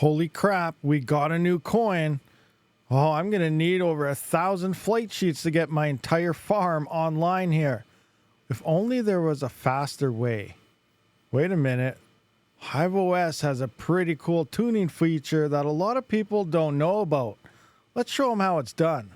Holy crap, we got a new coin. Oh, I'm going to need over 1,000 flight sheets to get my entire farm online here. If only there was a faster way. Wait a minute. HiveOS has a pretty cool tuning feature that a lot of people don't know about. Let's show them how it's done.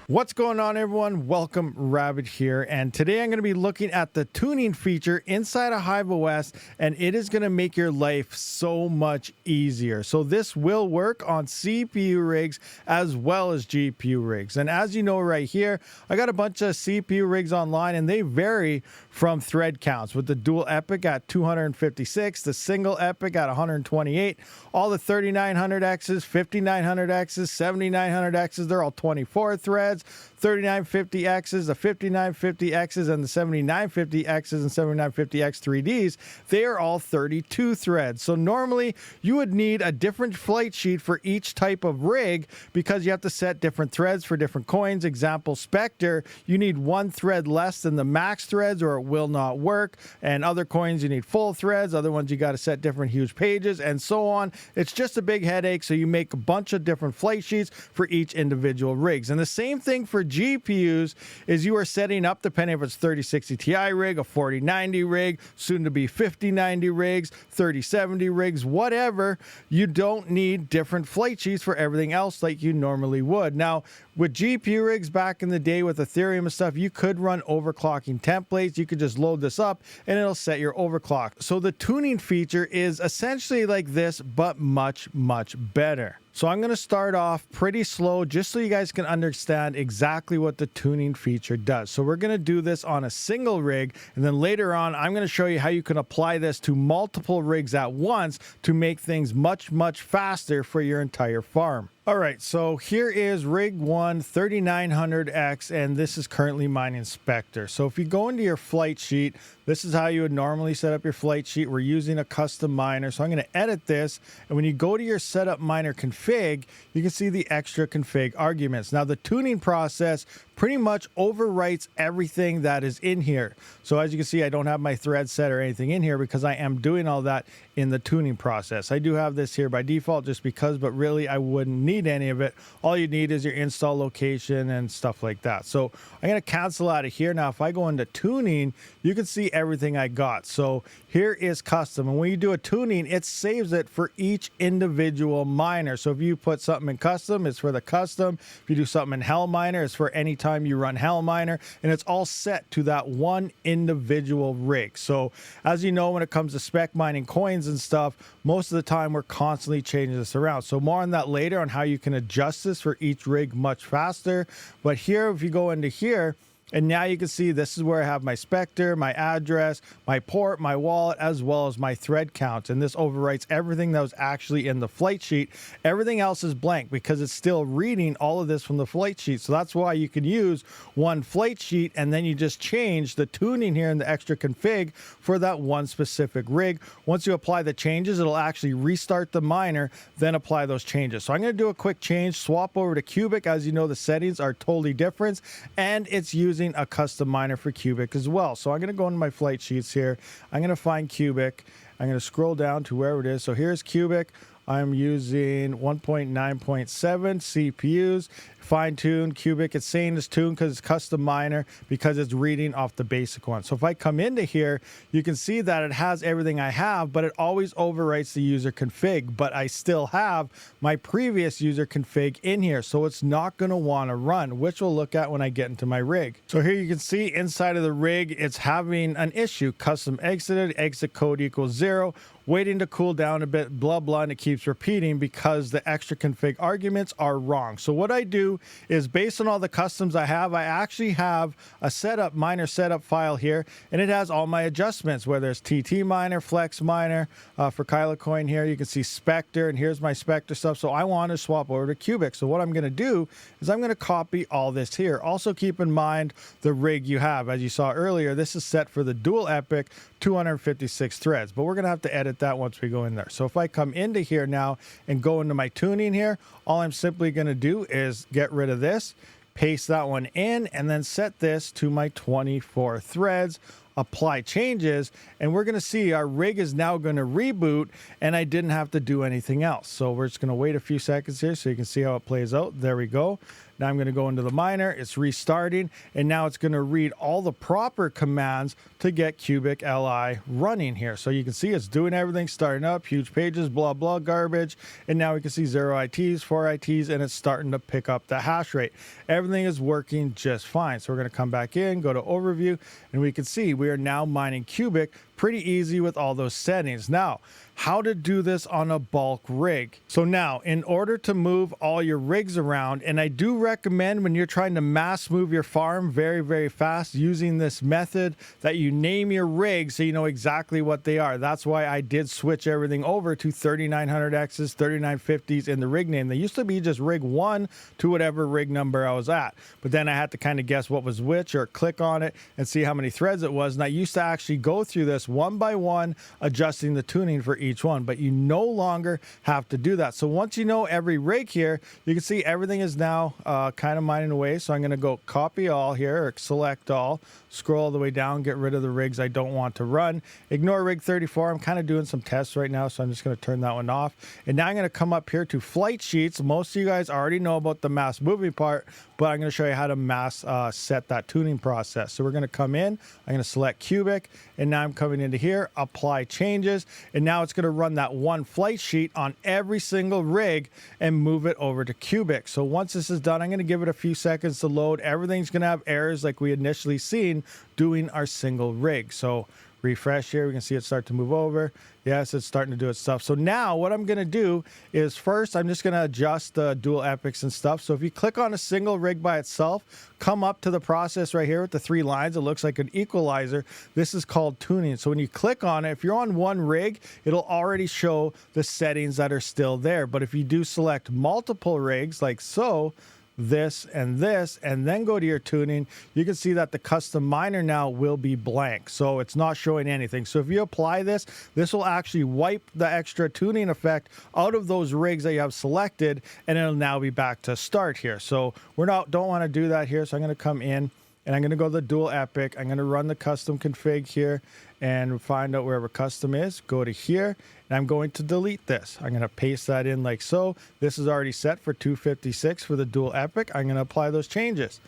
What's going on, everyone? Welcome, Rabid here, and today I'm going to be looking at the tuning feature inside of HiveOS, and it is going to make your life so much easier. So this will work on CPU rigs as well as GPU rigs. And as you know right here, I got a bunch of CPU rigs online, and they vary from thread counts, with the dual epic at 256, the single epic at 128, all the 3900Xs, 5900Xs, 7900Xs, they're all 24 threads. 3950Xs, the 5950Xs, and the 7950Xs and 7950X 3Ds, they are all 32 threads. So normally you would need a different flight sheet for each type of rig because you have to set different threads for different coins. Example, Spectre, you need one thread less than the max threads or it will not work. And other coins, you need full threads. Other ones, you got to set different huge pages and so on. It's just a big headache. So you make a bunch of different flight sheets for each individual rigs. And the same thing for GPUs is you are setting up, depending if it's 3060 Ti rig, a 4090 rig, soon to be 5090 rigs, 3070 rigs, whatever. You don't need different flight sheets for everything else like you normally would. Now, with GPU rigs back in the day with Ethereum and stuff, you could run overclocking templates. You could just load this up and it'll set your overclock. So the tuning feature is essentially like this, but much, much better. So I'm going to start off pretty slow just so you guys can understand exactly what the tuning feature does. So we're going to do this on a single rig, and then later on I'm going to show you how you can apply this to multiple rigs at once to make things much, much faster for your entire farm. All right, so here is rig 1 3900X, and this is currently mining Spectre. So if you go into your flight sheet, this is how you would normally set up your flight sheet. We're using a custom miner, so I'm going to edit this, and when you go to your setup miner config, you can see the extra config arguments. Now the tuning process pretty much overwrites everything that is in here. So as you can see, I don't have my thread set or anything in here because I am doing all that in the tuning process. I do have this here by default just because, but really I wouldn't need any of it. All you need is your install location and stuff like that. So I'm going to cancel out of here. Now, if I go into tuning, you can see everything I got. So here is custom. And when you do a tuning, it saves it for each individual miner. So if you put something in custom, it's for the custom. If you do something in Hell Miner, it's for any time you run Hell Miner, and it's all set to that one individual rig. So as you know, when it comes to spec mining coins and stuff, most of the time we're constantly changing this around. So more on that later on how you can adjust this for each rig much faster. But here, if you go into here, and now you can see this is where I have my Spectre, my address, my port, my wallet, as well as my thread count. And this overwrites everything that was actually in the flight sheet. Everything else is blank because it's still reading all of this from the flight sheet. So that's why you can use one flight sheet and then you just change the tuning here in the extra config for that one specific rig. Once you apply the changes, it'll actually restart the miner, then apply those changes. So I'm going to do a quick change, swap over to Cubic. As you know, the settings are totally different, and it's using a custom miner for Cubic as well. So I'm going to go into my flight sheets here. I'm going to find Cubic. I'm going to scroll down to wherever it is. So here's Cubic. I'm using 1.9.7 CPUs. Fine-tuned Cubic. It's saying it's tuned because it's custom miner because it's reading off the basic one. So if I come into here, you can see that it has everything I have, but it always overwrites the user config. But I still have my previous user config in here, so it's not going to want to run, which we'll look at when I get into my rig. So here you can see inside of the rig, it's having an issue. Custom exited, exit code equals 0. Waiting to cool down a bit, blah, blah, and it keeps repeating because the extra config arguments are wrong. So what I do is based on all the customs I have, I actually have a setup, miner setup file here, and it has all my adjustments, whether it's TT miner, flex miner, for Kyla coin here, you can see Spectre, and here's my Spectre stuff. So I want to swap over to Cubic. So what I'm going to do is I'm going to copy all this here. Also keep in mind the rig you have. As you saw earlier, this is set for the dual epic 256 threads, but we're going to have to edit that once we go in there. So if I come into here now and go into my tuning here, all I'm simply going to do is get rid of this, paste that one in, and then set this to my 24 threads. Apply changes, and we're going to see our rig is now going to reboot, and I didn't have to do anything else. So we're just going to wait a few seconds here so you can see how it plays out. There we go. Now I'm going to go into the miner. It's restarting, and now it's going to read all the proper commands to get Cubic Li running here. So you can see it's doing everything, starting up, huge pages, blah, blah, garbage. And now we can see 0 ITs, 4 ITs, and it's starting to pick up the hash rate. Everything is working just fine. So we're going to come back in, go to overview, and we can see we are now mining Cubic pretty easy with all those settings. Now, how to do this on a bulk rig. So now, in order to move all your rigs around, and I do recommend when you're trying to mass move your farm very, very fast, using this method that you name your rigs so you know exactly what they are. That's why I did switch everything over to 3900Xs, 3950s in the rig name. They used to be just rig 1 to whatever rig number I was at. But then I had to kind of guess what was which, or click on it and see how many threads it was. And I used to actually go through this one by one, adjusting the tuning for each one, but you no longer have to do that. So once you know every rig here, you can see everything is now kind of mining away. So I'm going to go copy all here, or select all, scroll all the way down, get rid of the rigs I don't want to run, ignore rig 34. I'm kind of doing some tests right now, so I'm just going to turn that one off. And now I'm going to come up here to flight sheets. Most of you guys already know about the mass moving part, but I'm going to show you how to mass set that tuning process. So we're going to come in, I'm going to select Cubic, and now I'm coming into here, apply changes, and now it's going to run that one flight sheet on every single rig and move it over to Cubic. So once this is done, I'm going to give it a few seconds to load. Everything's going to have errors like we initially seen doing our single rig. So refresh here, we can see it start to move over. Yes, it's starting to do its stuff. So now what I'm going to do is, first I'm just going to adjust the dual epics and stuff. So if you click on a single rig by itself, come up to the process right here with the 3 lines, it looks like an equalizer. This is called tuning. So when you click on it, if you're on one rig, it'll already show the settings that are still there. But if you do select multiple rigs like so, this, and then go to your tuning, you can see that the custom miner now will be blank. So it's not showing anything. So if you apply this, this will actually wipe the extra tuning effect out of those rigs that you have selected, and it'll now be back to start here. So don't want to do that here. So I'm going to come in, and I'm going to go to the dual epic. I'm going to run the custom config here and find out wherever custom is. Go to here, and I'm going to delete this. I'm going to paste that in like so. This is already set for 256 for the dual epic. I'm going to apply those changes.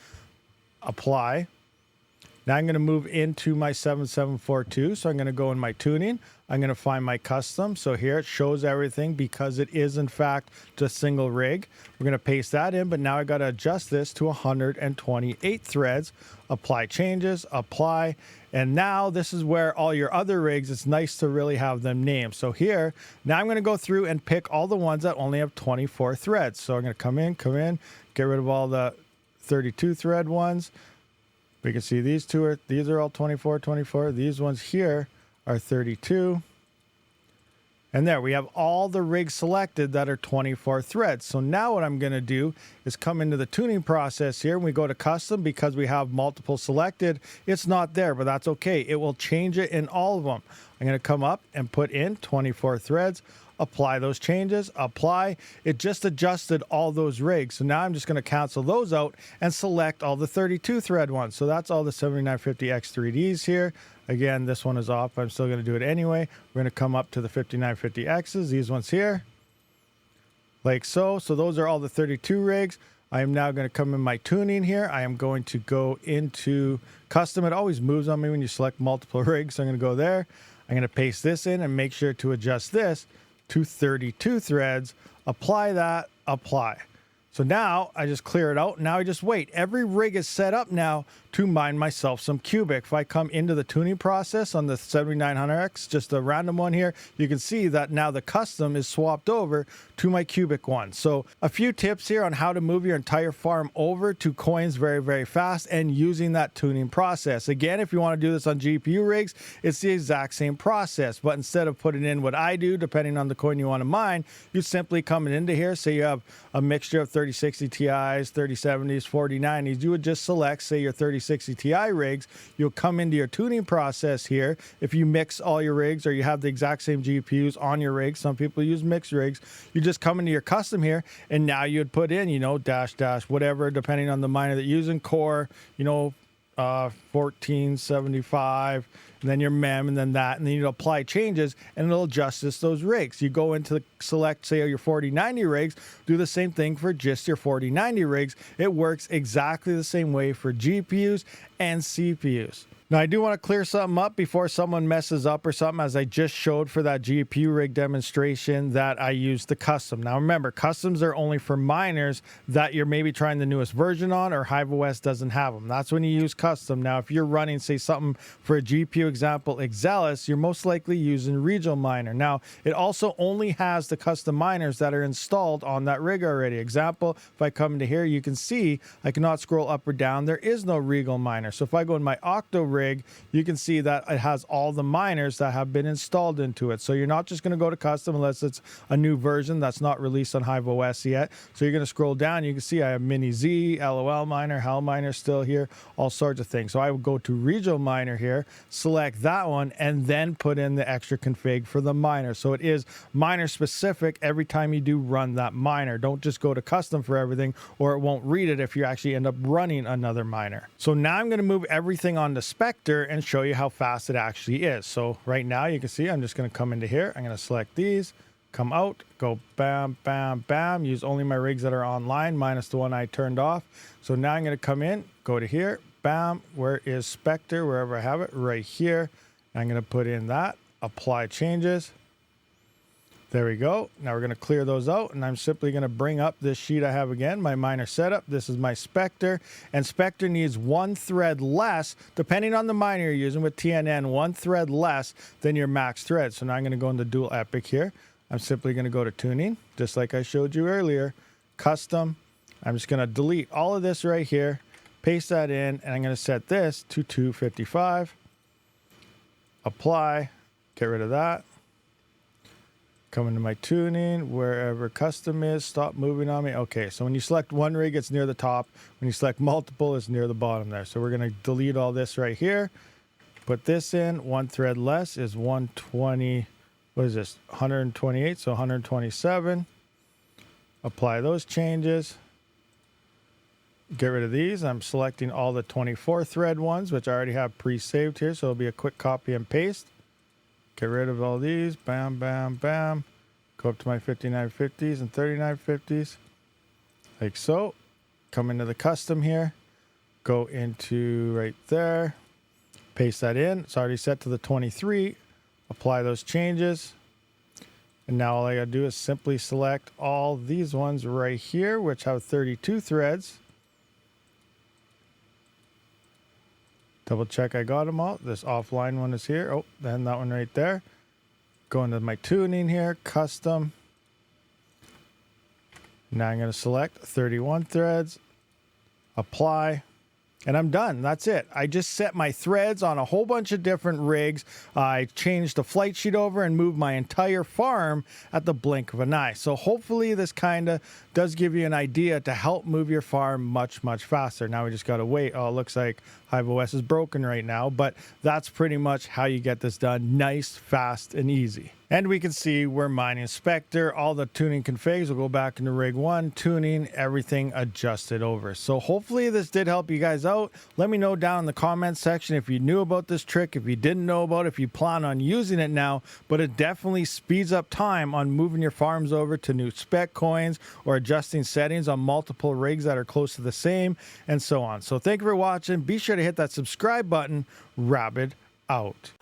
Apply. Now I'm going to move into my 7742. So I'm going to go in my tuning. I'm going to find my custom. So here it shows everything because it is in fact just single rig. We're going to paste that in, but now I got to adjust this to 128 threads. Apply changes, apply. And now this is where all your other rigs, it's nice to really have them named. So here, now I'm going to go through and pick all the ones that only have 24 threads. So I'm going to come in, get rid of all the 32 thread ones. We can see these are all 24. These ones here are 32. And there we have all the rigs selected that are 24 threads. So now what I'm going to do is come into the tuning process here, and we go to custom. Because we have multiple selected, it's not there, but that's okay. It will change it in all of them. I'm going to come up and put in 24 threads, apply those changes, apply. It just adjusted all those rigs. So now I'm just going to cancel those out and select all the 32 thread ones. So that's all the 7950X3Ds here. Again, this one is off, but I'm still going to do it anyway. We're going to come up to the 5950Xs, these ones here, like so. So those are all the 32 rigs. I am now going to come in my tuning here. I am going to go into custom. It always moves on me when you select multiple rigs. So I'm going to go there. I'm going to paste this in and make sure to adjust this to 32 threads. Apply that, apply. So now I just clear it out. Now I just wait. Every rig is set up now to mine myself some Cubic. If I come into the tuning process on the 7900X, just a random one here, you can see that now the custom is swapped over to my Cubic one. So a few tips here on how to move your entire farm over to coins very, very fast and using that tuning process. Again, if you want to do this on GPU rigs, it's the exact same process, but instead of putting in what I do, depending on the coin you want to mine, you simply come into here. Say you have a mixture of 3060 Ti's, 3070s, 4090s. You would just select, say, your 3060 3060 Ti rigs, you'll come into your tuning process here. If you mix all your rigs or you have the exact same GPUs on your rigs, some people use mixed rigs, you just come into your custom here, and now you'd put in, you know, dash whatever, depending on the miner that you're using, core, you know, 1475, and then your mem, and then that, and then you apply changes, and it'll adjust those rigs. You go into the select, say, your 4090 rigs, do the same thing for just your 4090 rigs. It works exactly the same way for GPUs and CPUs. Now, I do want to clear something up before someone messes up or something, as I just showed for that GPU rig demonstration that I used the custom. Now, remember, customs are only for miners that you're maybe trying the newest version on, or HiveOS doesn't have them. That's when you use custom. Now, if you're running, say, something for a GPU example, Exelis, you're most likely using regional miner. Now, it also only has the custom miners that are installed on that rig already. Example, if I come into here, you can see I cannot scroll up or down. There is no regional miner. So if I go in my Octa rig, you can see that it has all the miners that have been installed into it. So you're not just going to go to custom unless it's a new version that's not released on HiveOS yet. So you're going to scroll down. You can see I have Mini Z, LOL miner, Hell miner still here, all sorts of things. So I would go to regional miner here, select that one, and then put in the extra config for the miner. So it is miner specific every time you do run that miner. Don't just go to custom for everything, or it won't read it if you actually end up running another miner. So now I'm going to move everything on to spec and show you how fast it actually is. So right now you can see I'm just going to come into here. I'm going to select these, come out, go bam, bam, bam, use only my rigs that are online minus the one I turned off. So now I'm going to come in, go to here, bam, where is Spectre, wherever I have it, right here. I'm going to put in that, apply changes. There we go. Now we're going to clear those out, and I'm simply going to bring up this sheet I have again, my miner setup. This is my Spectre, and Spectre needs one thread less, depending on the miner you're using with TNN, one thread less than your max thread. So now I'm going to go into dual epic here. I'm simply going to go to tuning, just like I showed you earlier, custom. I'm just going to delete all of this right here, paste that in, and I'm going to set this to 255. Apply, get rid of that. Come into my tuning, wherever custom is, stop moving on me. Okay, so when you select one rig, it's near the top. When you select multiple, it's near the bottom there. So we're going to delete all this right here. Put this in. One thread less is 120. What is this? 128, so 127. Apply those changes. Get rid of these. I'm selecting all the 24 thread ones, which I already have pre-saved here, so it'll be a quick copy and paste. Get rid of all these. Bam, bam, bam. Go up to my 5950s and 3950s. Like so. Come into the custom here. Go into right there. Paste that in. It's already set to the 23. Apply those changes. And now all I got to do is simply select all these ones right here, which have 32 threads. Double check I got them all. This offline one is here. Oh, then that one right there. Go into my tuning here, custom. Now I'm going to select 31 threads, apply, and I'm done. That's it. I just set my threads on a whole bunch of different rigs. I changed the flight sheet over and moved my entire farm at the blink of an eye. So hopefully this kind of does give you an idea to help move your farm much, much faster. Now we just got to wait. Oh, it looks like HiveOS is broken right now, but that's pretty much how you get this done. Nice, fast, and easy. And we can see we're mining Spectre. All the tuning configs will go back into rig 1, tuning, everything adjusted over. So hopefully this did help you guys out. Let me know down in the comments section if you knew about this trick, if you didn't know about it, if you plan on using it now. But it definitely speeds up time on moving your farms over to new spec coins or adjusting settings on multiple rigs that are close to the same, and so on. So thank you for watching. Be sure to hit that subscribe button. Rabid out.